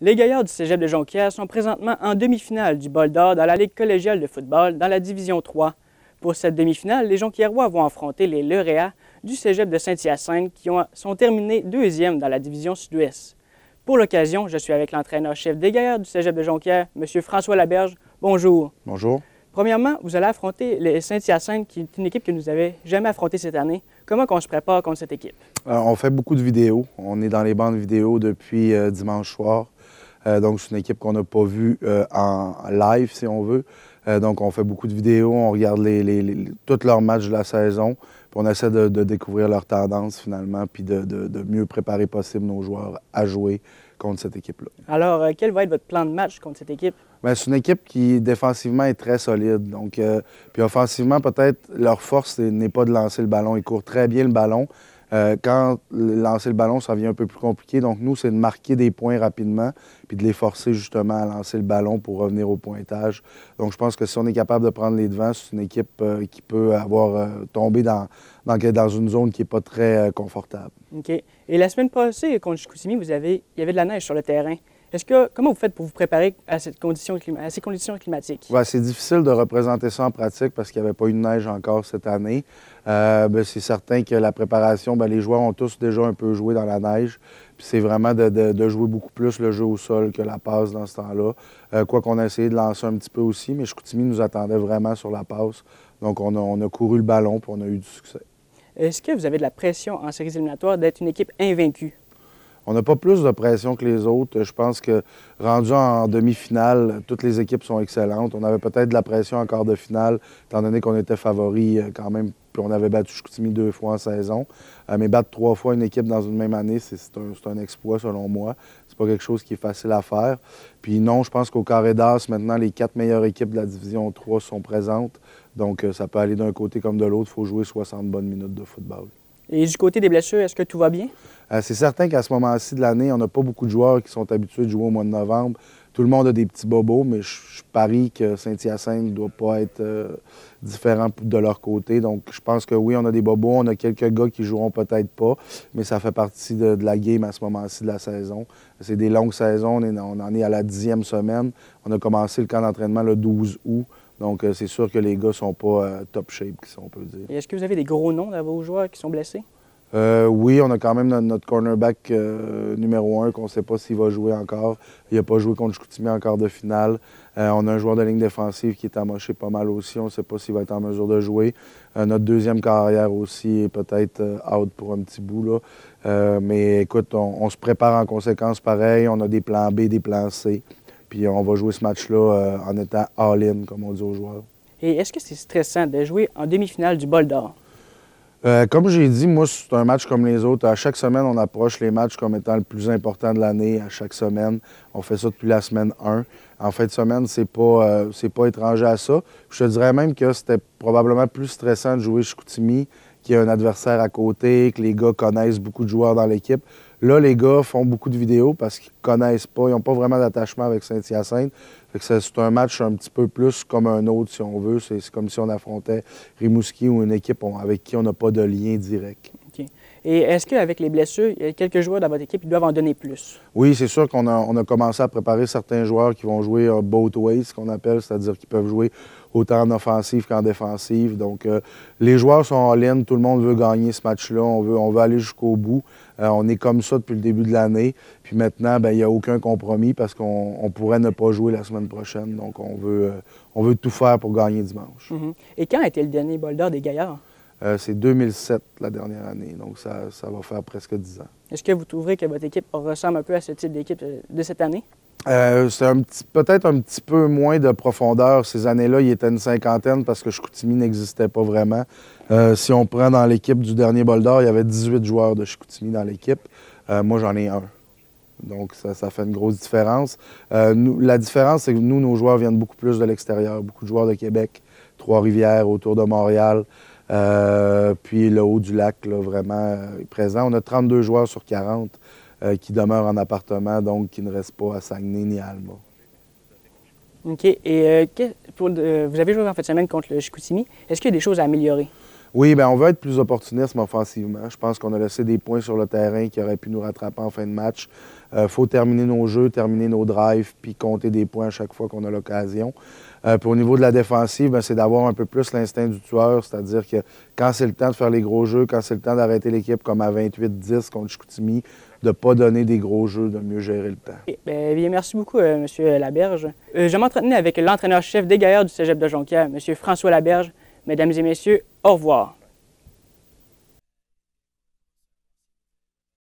Les Gaillards du Cégep de Jonquière sont présentement en demi-finale du Bol d'Or dans la Ligue collégiale de football dans la Division 3. Pour cette demi-finale, les Jonquièrois vont affronter les lauréats du Cégep de Saint-Hyacinthe qui sont terminés deuxième dans la Division Sud-Ouest. Pour l'occasion, je suis avec l'entraîneur-chef des Gaillards du Cégep de Jonquière, M. François Laberge. Bonjour. Bonjour. Premièrement, vous allez affronter les Saint-Hyacinthe, qui est une équipe que nous n'avons jamais affrontée cette année. Comment on se prépare contre cette équipe? On fait beaucoup de vidéos. On est dans les bandes vidéo depuis dimanche soir. Donc, c'est une équipe qu'on n'a pas vue en live, si on veut. Donc, on fait beaucoup de vidéos. On regarde tous leurs matchs de la saison. Puis on essaie de découvrir leurs tendances, finalement, puis de mieux préparer possible nos joueurs à jouer contre cette équipe-là. Alors, quel va être votre plan de match contre cette équipe? Bien, c'est une équipe qui, défensivement, est très solide. Donc, puis offensivement, peut-être, leur force n'est pas de lancer le ballon. Ils courent très bien le ballon. Quand lancer le ballon, ça devient un peu plus compliqué. Donc, nous, c'est de marquer des points rapidement puis de les forcer, justement, à lancer le ballon pour revenir au pointage. Donc, je pense que si on est capable de prendre les devants, c'est une équipe qui peut avoir tombé dans une zone qui n'est pas très confortable. OK. Et la semaine passée, contre Chicoutimi, il y avait de la neige sur le terrain. Comment vous faites pour vous préparer à ces conditions climatiques? Ouais, c'est difficile de représenter ça en pratique parce qu'il n'y avait pas eu de neige encore cette année. C'est certain que la préparation, les joueurs ont tous déjà un peu joué dans la neige. Puis c'est vraiment de jouer beaucoup plus le jeu au sol que la passe dans ce temps-là. Quoi qu'on a essayé de lancer un petit peu aussi, mais Chicoutimi nous attendait vraiment sur la passe. Donc on a couru le ballon puis on a eu du succès. Est-ce que vous avez de la pression en séries éliminatoires d'être une équipe invaincue? On n'a pas plus de pression que les autres. Je pense que rendu en demi-finale, toutes les équipes sont excellentes. On avait peut-être de la pression en quart de finale, étant donné qu'on était favori quand même, puis on avait battu Chicoutimi 2 fois en saison. Mais battre 3 fois une équipe dans une même année, c'est un exploit selon moi. C'est pas quelque chose qui est facile à faire. Puis non, je pense qu'au carré d'as, maintenant, les 4 meilleures équipes de la Division 3 sont présentes. Donc ça peut aller d'un côté comme de l'autre. Il faut jouer 60 bonnes minutes de football. Et du côté des blessures, est-ce que tout va bien? C'est certain qu'à ce moment-ci de l'année, on n'a pas beaucoup de joueurs qui sont habitués de jouer au mois de novembre. Tout le monde a des petits bobos, mais je parie que Saint-Hyacinthe ne doit pas être différent de leur côté. Donc, je pense que oui, on a des bobos. On a quelques gars qui joueront peut-être pas, mais ça fait partie de la game à ce moment-ci de la saison. C'est des longues saisons. On en est à la 10e semaine. On a commencé le camp d'entraînement le 12 août. Donc, c'est sûr que les gars ne sont pas top shape, si on peut dire. Et est-ce que vous avez des gros noms de vos joueurs qui sont blessés? Oui, on a quand même notre cornerback numéro 1 qu'on ne sait pas s'il va jouer encore. Il n'a pas joué contre Chicoutimi en quart de finale. On a un joueur de ligne défensive qui est amoché pas mal aussi. On ne sait pas s'il va être en mesure de jouer. Notre deuxième carrière aussi est peut-être out pour un petit bout, là. Mais écoute, on se prépare en conséquence pareil. On a des plans B, des plans C. Puis on va jouer ce match-là en étant all-in, comme on dit aux joueurs. Et est-ce que c'est stressant de jouer en demi-finale du Bol d'Or? Comme j'ai dit, moi, c'est un match comme les autres. À chaque semaine, on approche les matchs comme étant le plus important de l'année. À chaque semaine, on fait ça depuis la semaine 1. En fin de semaine, c'est pas étranger à ça. Je te dirais même que c'était probablement plus stressant de jouer Chicoutimi, qu'il y a un adversaire à côté, que les gars connaissent beaucoup de joueurs dans l'équipe. Là, les gars font beaucoup de vidéos parce qu'ils connaissent pas, ils n'ont pas vraiment d'attachement avec Saint-Hyacinthe. C'est un match un petit peu plus comme un autre, si on veut. C'est comme si on affrontait Rimouski ou une équipe avec qui on n'a pas de lien direct. OK. Et est-ce qu'avec les blessures, il y a quelques joueurs dans votre équipe qui doivent en donner plus? Oui, c'est sûr qu'on a commencé à préparer certains joueurs qui vont jouer both ways, ce qu'on appelle, c'est-à-dire qu'ils peuvent jouer autant en offensive qu'en défensive. Donc, les joueurs sont en ligne, tout le monde veut gagner ce match-là, on veut aller jusqu'au bout. On est comme ça depuis le début de l'année. Puis maintenant, il n'y a aucun compromis parce qu'on pourrait ne pas jouer la semaine prochaine. Donc, on veut tout faire pour gagner dimanche. Mm-hmm. Et quand a été le dernier Bol d'Or des Gaillards? C'est 2007, la dernière année. Donc, ça va faire presque 10 ans. Est-ce que vous trouverez que votre équipe ressemble un peu à ce type d'équipe de cette année? C'est peut-être un petit peu moins de profondeur. Ces années-là, il était une cinquantaine parce que Chicoutimi n'existait pas vraiment. Si on prend dans l'équipe du dernier Bol d'Or, il y avait 18 joueurs de Chicoutimi dans l'équipe. Moi, j'en ai un. Donc, ça fait une grosse différence. La différence, c'est que nous, nos joueurs viennent beaucoup plus de l'extérieur. Beaucoup de joueurs de Québec, Trois-Rivières, autour de Montréal. Puis le haut du lac, là, vraiment présent. On a 32 joueurs sur 40 qui demeurent en appartement, donc qui ne restent pas à Saguenay ni à Alma. OK. Et vous avez joué en fin de semaine contre le Chicoutimi. Est-ce qu'il y a des choses à améliorer? Oui, bien, on veut être plus opportuniste offensivement. Je pense qu'on a laissé des points sur le terrain qui auraient pu nous rattraper en fin de match. Il faut terminer nos jeux, terminer nos drives, puis compter des points à chaque fois qu'on a l'occasion. Puis au niveau de la défensive, c'est d'avoir un peu plus l'instinct du tueur, c'est-à-dire que quand c'est le temps de faire les gros jeux, quand c'est le temps d'arrêter l'équipe comme à 28-10 contre Chicoutimi, de ne pas donner des gros jeux, de mieux gérer le temps. Bien, merci beaucoup, M. Laberge. Je m'entretenais avec l'entraîneur-chef des Gaillards du Cégep de Jonquière, M. François Laberge. Mesdames et messieurs, au revoir.